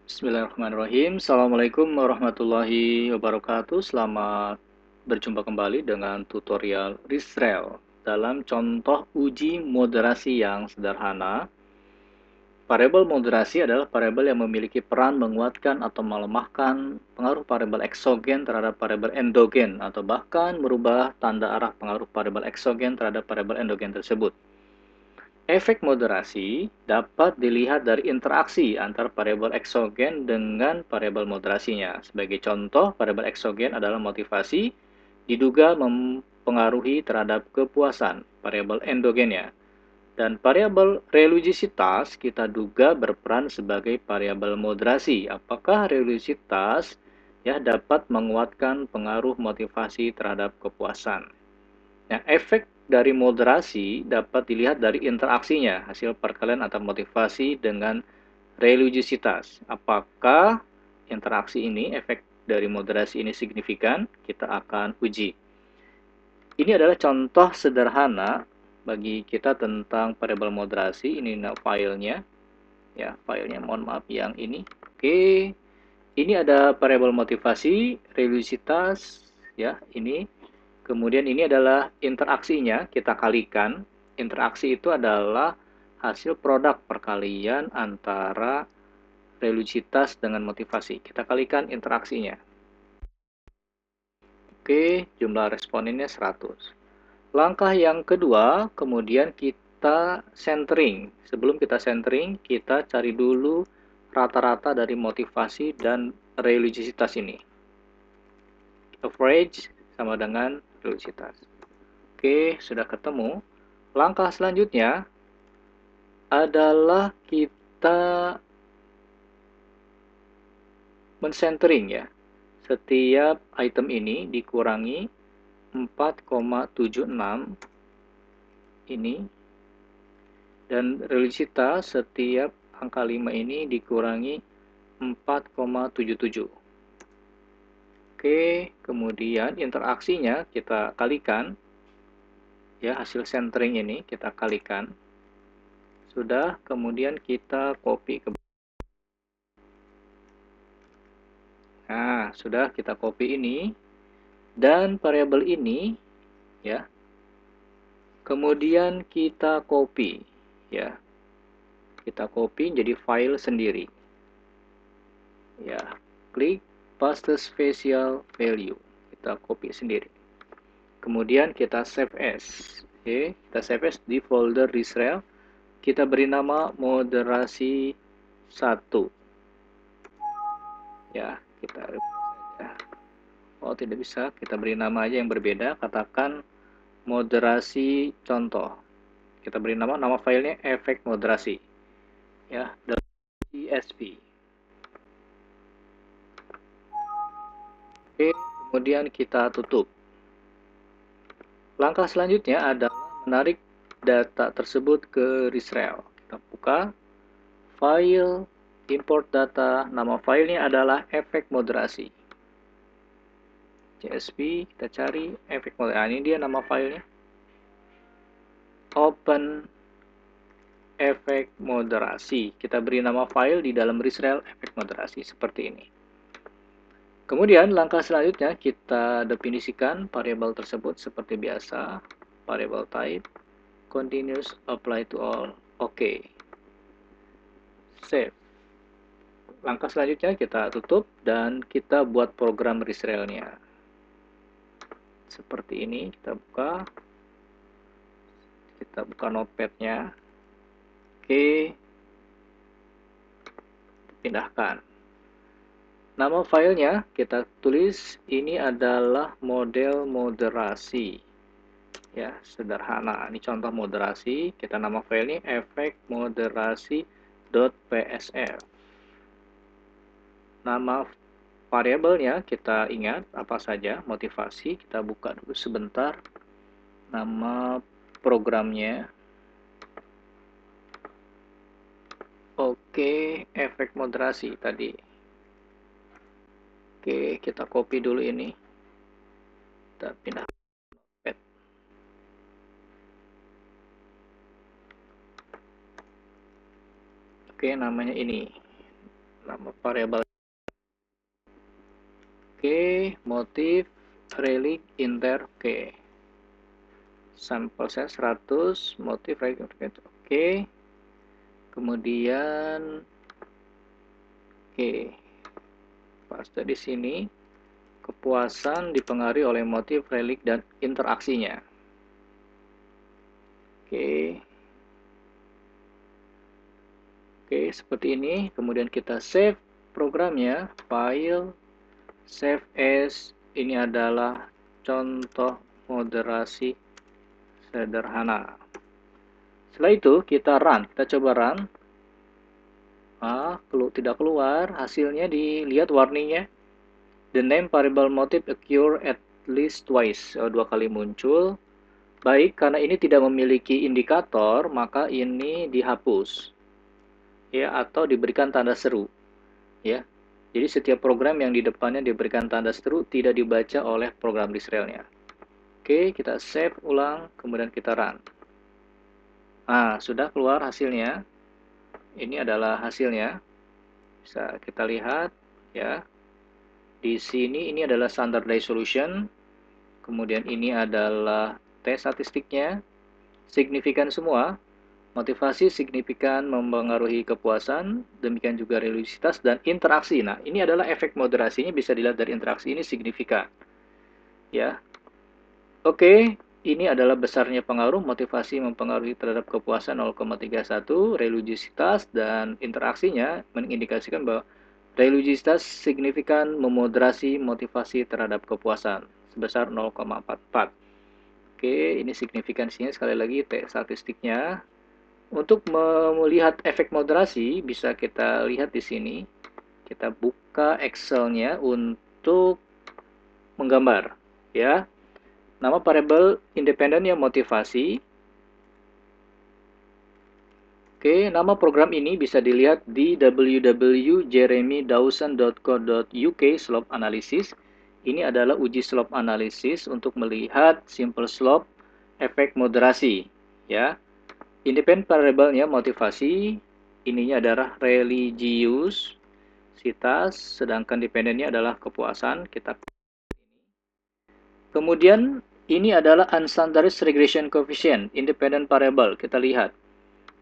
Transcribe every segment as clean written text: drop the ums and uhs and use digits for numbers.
Bismillahirrahmanirrahim. Assalamualaikum warahmatullahi wabarakatuh. Selamat berjumpa kembali dengan tutorial Risrel dalam contoh uji moderasi yang sederhana. Variabel moderasi adalah variabel yang memiliki peran menguatkan atau melemahkan pengaruh variabel eksogen terhadap variabel endogen atau bahkan merubah tanda arah pengaruh variabel eksogen terhadap variabel endogen tersebut. Efek moderasi dapat dilihat dari interaksi antara variabel eksogen dengan variabel moderasinya. Sebagai contoh, variabel eksogen adalah motivasi diduga mempengaruhi terhadap kepuasan variabel endogennya. Dan variabel religiositas kita duga berperan sebagai variabel moderasi. Apakah religiositas dapat menguatkan pengaruh motivasi terhadap kepuasan? Nah, efek dari moderasi dapat dilihat dari interaksinya, hasil perkalian antara motivasi dengan religiositas. Apakah interaksi ini, efek dari moderasi ini signifikan? Kita akan uji. Ini adalah contoh sederhana bagi kita tentang variabel moderasi. Ini filenya, ya filenya. Mohon maaf yang ini. Oke, ini ada variabel motivasi, religiositas, ya ini. Kemudian ini adalah interaksinya, kita kalikan. Interaksi itu adalah hasil produk perkalian antara religiositas dengan motivasi. Kita kalikan interaksinya. Oke, jumlah respondennya 100. Langkah yang kedua, kemudian kita centering. Sebelum kita centering, kita cari dulu rata-rata dari motivasi dan religiositas ini. Average sama dengan religiositas. Oke, sudah ketemu. Langkah selanjutnya adalah kita men-centering ya. Setiap item ini dikurangi 4,76 ini, dan religiositas setiap angka 5 ini dikurangi 4,77. Oke, kemudian interaksinya kita kalikan ya, hasil centering ini kita kalikan. Sudah, kemudian kita copy ke. Nah, sudah kita copy ini dan variabel ini ya. Kemudian kita copy ya. Kita copy jadi file sendiri. Ya, klik paste spatial value. Kita copy sendiri. Kemudian kita save as. Oke, kita save as di folder Risrel. Kita beri nama moderasi 1. Ya, kita saja. Oh, tidak bisa. Kita beri nama aja yang berbeda. Katakan moderasi contoh. Kita beri nama filenya efek moderasi. Ya, .csv. Oke, kemudian kita tutup. Langkah selanjutnya adalah menarik data tersebut ke Risrel. Kita buka file, import data. Nama filenya adalah efek moderasi. CSV, kita cari efek moderasi. Nah, ini dia nama filenya. Open efek moderasi. Kita beri nama file di dalam Risrel efek moderasi seperti ini. Kemudian langkah selanjutnya kita definisikan variabel tersebut seperti biasa. Variable type continuous apply to all. Oke. Save. Langkah selanjutnya kita tutup dan kita buat program Risrel-nya. Seperti ini, kita buka notepad-nya. Oke. Pindahkan. Nama filenya kita tulis ini adalah model moderasi. Ya, sederhana. Ini contoh moderasi. Kita nama filenya efek moderasi.psf. Nama variabelnya kita ingat apa saja, motivasi. Kita buka dulu sebentar. Nama programnya. Oke, efek moderasi tadi. Oke, kita copy dulu ini. Kita pindah pad. Oke, namanya ini. nama variabel. Oke, motif relic inter. Oke, sampel saya 100, motif relic. Oke, kemudian oke, paste di sini. Kepuasan dipengaruhi oleh motif relic dan interaksinya. Oke. Oke, seperti ini. Kemudian kita save programnya, file, save as. Ini adalah contoh moderasi sederhana. Setelah itu kita run, kita coba run. Tidak keluar, hasilnya dilihat warningnya. The name variable motif occur at least twice, dua kali muncul. Baik, karena ini tidak memiliki indikator, maka ini dihapus. Ya, atau diberikan tanda seru. Ya. Jadi setiap program yang di depannya diberikan tanda seru tidak dibaca oleh program Disrael-nya. Oke, kita save ulang, kemudian kita run. Nah, sudah keluar hasilnya. Ini adalah hasilnya. Bisa kita lihat ya. Di sini ini adalah standardized solution. Kemudian ini adalah tes statistiknya. Signifikan semua. Motivasi signifikan mempengaruhi kepuasan, demikian juga religiositas dan interaksi. Nah, ini adalah efek moderasinya bisa dilihat dari interaksi ini signifikan. Ya. Oke, ini adalah besarnya pengaruh motivasi mempengaruhi terhadap kepuasan 0,31, religiositas dan interaksinya mengindikasikan bahwa religiositas signifikan memoderasi motivasi terhadap kepuasan sebesar 0,44. Oke, ini signifikansinya sekali lagi statistiknya. Untuk melihat efek moderasi bisa kita lihat di sini. Kita buka Excel-nya untuk menggambar, ya. Nama variabel independen yang motivasi. Oke, nama program ini bisa dilihat di www.jeremydawson.co.uk slope analysis. Ini adalah uji slope analysis untuk melihat simple slope efek moderasi, ya. Independent variabelnya motivasi, ininya adalah religiositas, sedangkan dependennya adalah kepuasan. Kemudian ini adalah unstandardized regression coefficient, independent variable. Kita lihat.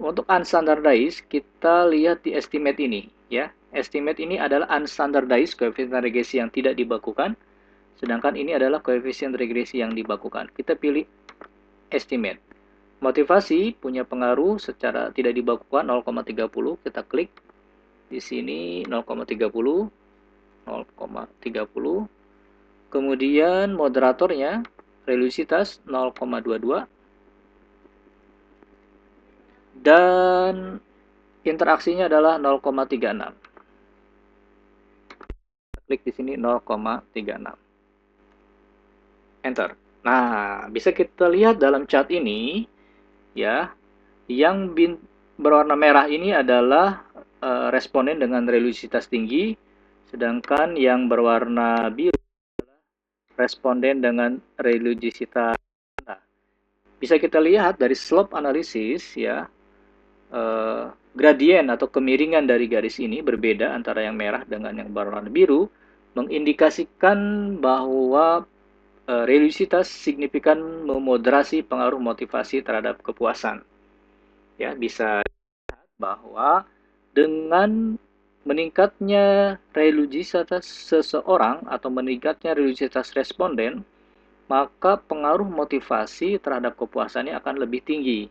Untuk unstandardized, kita lihat di estimate ini, ya. Estimate ini adalah unstandardized, koefisien regresi yang tidak dibakukan, sedangkan ini adalah koefisien regresi yang dibakukan. Kita pilih estimate. Motivasi punya pengaruh secara tidak dibakukan 0,30. Kita klik di sini 0,30, 0,30. Kemudian moderatornya religiositas 0,22. Dan interaksinya adalah 0,36. Klik di sini 0,36. Enter. Nah, bisa kita lihat dalam chart ini, ya, yang berwarna merah ini adalah responden dengan religiositas tinggi, sedangkan yang berwarna biru adalah responden dengan religiositas rendah. Bisa kita lihat dari slope analysis, ya, gradien atau kemiringan dari garis ini berbeda antara yang merah dengan yang berwarna biru, mengindikasikan bahwa religiositas signifikan memoderasi pengaruh motivasi terhadap kepuasan. Ya, bisa lihat bahwa dengan meningkatnya religiositas seseorang atau meningkatnya religiositas responden, maka pengaruh motivasi terhadap kepuasannya akan lebih tinggi,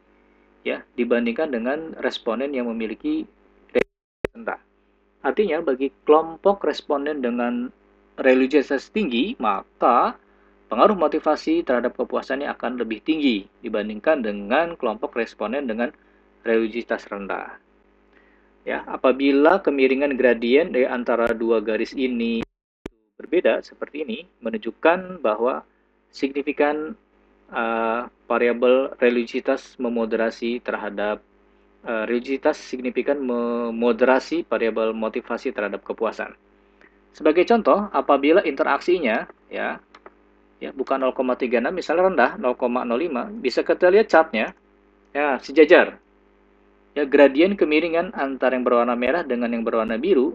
ya, dibandingkan dengan responden yang memiliki religiositas rendah. Artinya bagi kelompok responden dengan religiositas tinggi, maka pengaruh motivasi terhadap kepuasannya akan lebih tinggi dibandingkan dengan kelompok responden dengan religiositas rendah. Ya, apabila kemiringan gradien dari antara dua garis ini berbeda seperti ini, menunjukkan bahwa signifikan variabel religiositas memoderasi terhadap religiositas signifikan memoderasi variabel motivasi terhadap kepuasan. Sebagai contoh, apabila interaksinya ya bukan 0,36 misalnya rendah 0,05, bisa kita lihat chartnya ya sejajar. Ya, gradien kemiringan antara yang berwarna merah dengan yang berwarna biru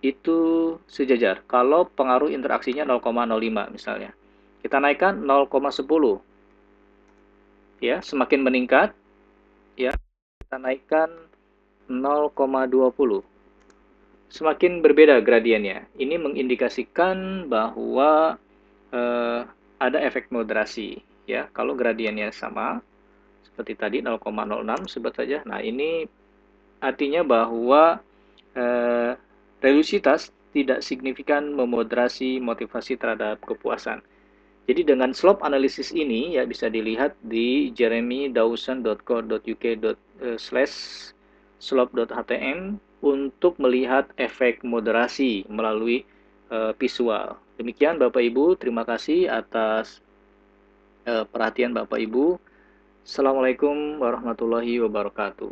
itu sejajar. Kalau pengaruh interaksinya 0,05 misalnya. Kita naikkan 0,10 ya, semakin meningkat ya, kita naikkan 0,20. Semakin berbeda gradiennya. Ini mengindikasikan bahwa ada efek moderasi ya. Kalau gradiennya sama seperti tadi 0,06 sebut saja. Nah, ini artinya bahwa eh, religiositas tidak signifikan memoderasi motivasi terhadap kepuasan. Jadi dengan slope analysis ini ya bisa dilihat di jeremydawson.co.uk/slope.htm untuk melihat efek moderasi melalui visual. Demikian Bapak Ibu, terima kasih atas perhatian Bapak Ibu. Assalamualaikum warahmatullahi wabarakatuh.